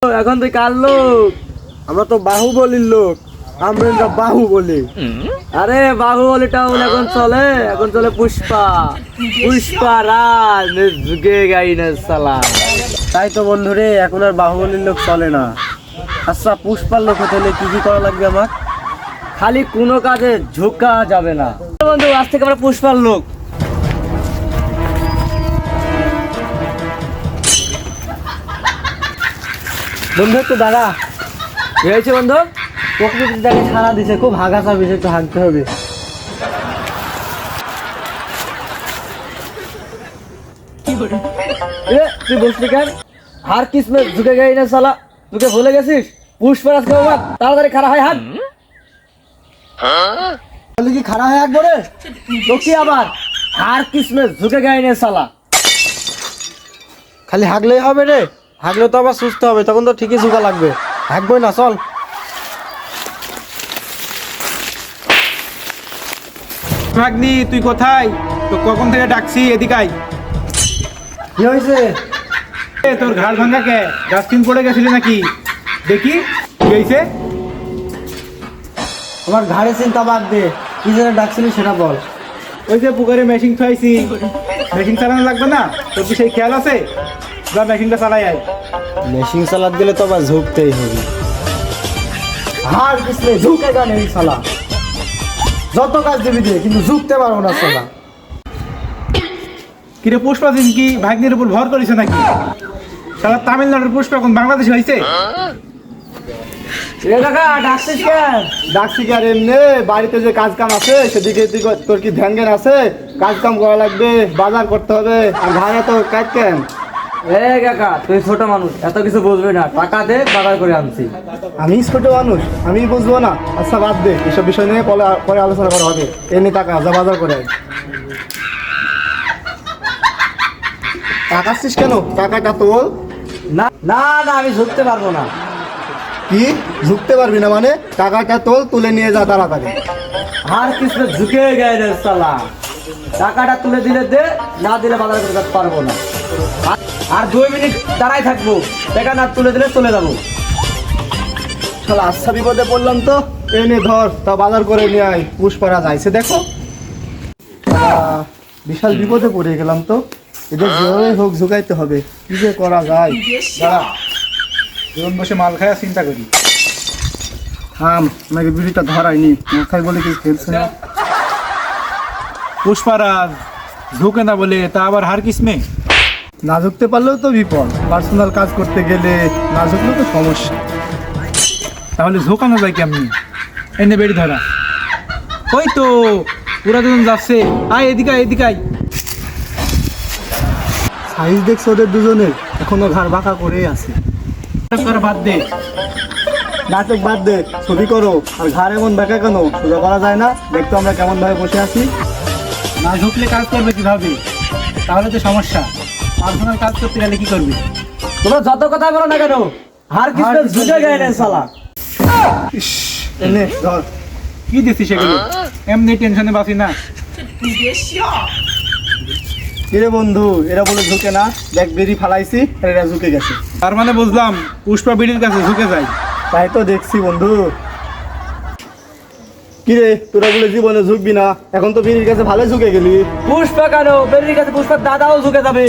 এখন তুই কার লোক? আমরা তো বাহুবলীর লোক, আমরা বাহুবলী। আরে বাহুবলীটা এখন চলে, এখন চলে পুষ্পা। পুষ্পা রাজ যুগে গাইনে সালা। তাই তো বন্ধুরে, এখন আর বাহুবলীর লোক চলে না। আচ্ছা, পুষ্পার লোক হতে হলে কি কি করা লাগবে আমার? খালি কোনো কাজে ঝুঁকা যাবে না বন্ধু। আজ থেকে আমরা পুষ্পার লোক। বন্ধু একটু দাঁড়া। কি হয়েছে বন্ধু? প্রকৃতির দেখে সারা দিছে, খুব হাগাছা বিষয়, একটু হাঁকতে হবে। তুই বসলি কেন? হার কিসমে ঝুঁকে গাইনে সালা। তোকে ভুলে গেছিস? পুষ্পা রাজ খাবার তাড়াতাড়ি খারাপ হয় হাত। তাহলে কি খারাপ হয়ে একবারে? তো কি আবার হার কিসমে ঝুঁকে গাইনে সালা। খালি হাগলেই হবে রে? হাগলে তো আবার সুস্থ হবে, তখন তো ঠিকই ঝুঁকা লাগবে। হাগবই না, চল। ভাগ্নি, তুই কোথায়? তো কখন থেকে ডাকছি, এদিকে আয়। কি হয়েছে? তোর ঘাড় ভাঙা কে? ডাস্টবিন পড়ে গেছিলি নাকি? দেখি কি হয়েছে। আমার ঘাড়ে চিন্তা বাদ দে, কি যেন ডাকছিলি সেটা বল। ওই যে পুকুরে মেশিন থুয়াইছি, মেশিন চালানো লাগবে না? তোর কি সেই খেয়াল আছে? বা মেশিনটা চালাই আয়। মেশিন চালাত গেলে তো আবার ঝুঁকতেই হবে। হার কিসলে ঝুঁকে গান এই শালা। যত কাজ দিবি দিয়ে, কিন্তু ঝুঁকতে পারবো না শালা। কিরে পুষ্পা দিন কি ভাগ্নির উপর ভর করিস নাকি? সারা তামিলনাড়ুর পুষ্পা এখন বাংলাদেশে হয়েছে। এ কাকা ডাকছিস কেন? ডাকছি কি আর এমনি, বাড়িতে যে কাজ কাম আছে সেদিকে তোর কি ধ্যান জ্ঞান আছে? কাজ কাম করা লাগবে, বাজার করতে হবে, আর ঘরে তো কাজ কেন? এ কাকা তুই ছোট মানুষ, এত কিছু বুঝবি না। টাকা দে, বাজার করে আনছি। আমি ছোট মানুষ, আমি বুঝবো না? আচ্ছা বাদ দে, এসব বিষয় নিয়ে পরে আলোচনা করা হবে। এমনি টাকা যা বাজার করে আয়। টাকাচ্ছিস কেন? টাকাটা তোল। না না না, আমি ঝুঁকতে পারবো না। কি ঝুঁকতে পারবি না মানে? টাকাটা তোল, তুলে নিয়ে যা তাড়াতাড়ি। হার কিসমে ঝুঁকে গাইনে সালা। টাকাটা তুলে দিলে দে, না দিলে বাজার করে যেতে পারবো না। আর 2 মিনিট দাঁড়াই থাকবো, টাকা না তুলে দিলে চলে যাবো। শালা আচ্ছা বিপদে পড়লাম তো। এনে ধর, তা বাজার করে নিয়ে আয়। পুষ্পারা যাইছে দেখো। বিশাল বিপদে পড়ে গেলাম তো। এদের যেভাবে হোক ঝুঁকাইতে হবে। কি যে করা যায়? দাঁড়া, জীবন বসে মাল খায় চিন্তা করি। থাম, আমাকে বিড়িটা ধরাইনি, মাথায় বলে কি খেলছে না। পুষ্পারাজ ঝুঁকে না বলে তা আবার হার কিসমে? না ঝুঁকতে পারলেও তো বিপদ। পার্সোনাল কাজ করতে গেলে না ঝুঁকলেও তো সমস্যা। তাহলে ঝোঁকানো যায় কেমনি? এনে বেড়ি ধরা। ওই তো পুরা দুজন যাচ্ছে। আয় এদিকে আয়, এদিকে আয়। সাইজ দেখছো ওদের দুজনের? এখনো ঘাড় বাঁকা করেই আছে। তোরা বাদ দে। নাটক বাদ দে, ছবি করো। আর ঘাড় এমন বাঁকা কেন? সোজা করা যায় না? দেখতো আমরা কেমন ভাবে বসে আছি। না ঝুঁকলে কাজ করবে কিভাবে? তাহলে তো সমস্যা। পার্সোনাল কাজ করতে গেলে কি করবি? তোমরা যত কথা বলো না কেন, হার কিসমে ঝুঁকে গাইনে সালা। এনে ধর। কি দিচ্ছিস সেগুলো? এমনি টেনশনে বাঁচি না। কিরে বন্ধু, এরা বলে ঝুঁকে না? দেখ বেরি ফালাইছি, আর এরা ঝুঁকে গেছে। তার মানে বুঝলাম পুষ্পা বিড়ির কাছে ঝুঁকে যায়। তাই তো দেখছি বন্ধু। কিরে তোরা বলে জীবনে ঝুঁকবি না, এখন তো বিড়ির কাছে ভালো ঝুঁকে গেলি। পুষ্পা কেন? বেরির কাছে পুষ্পার দাদাও ঝুঁকে যাবে।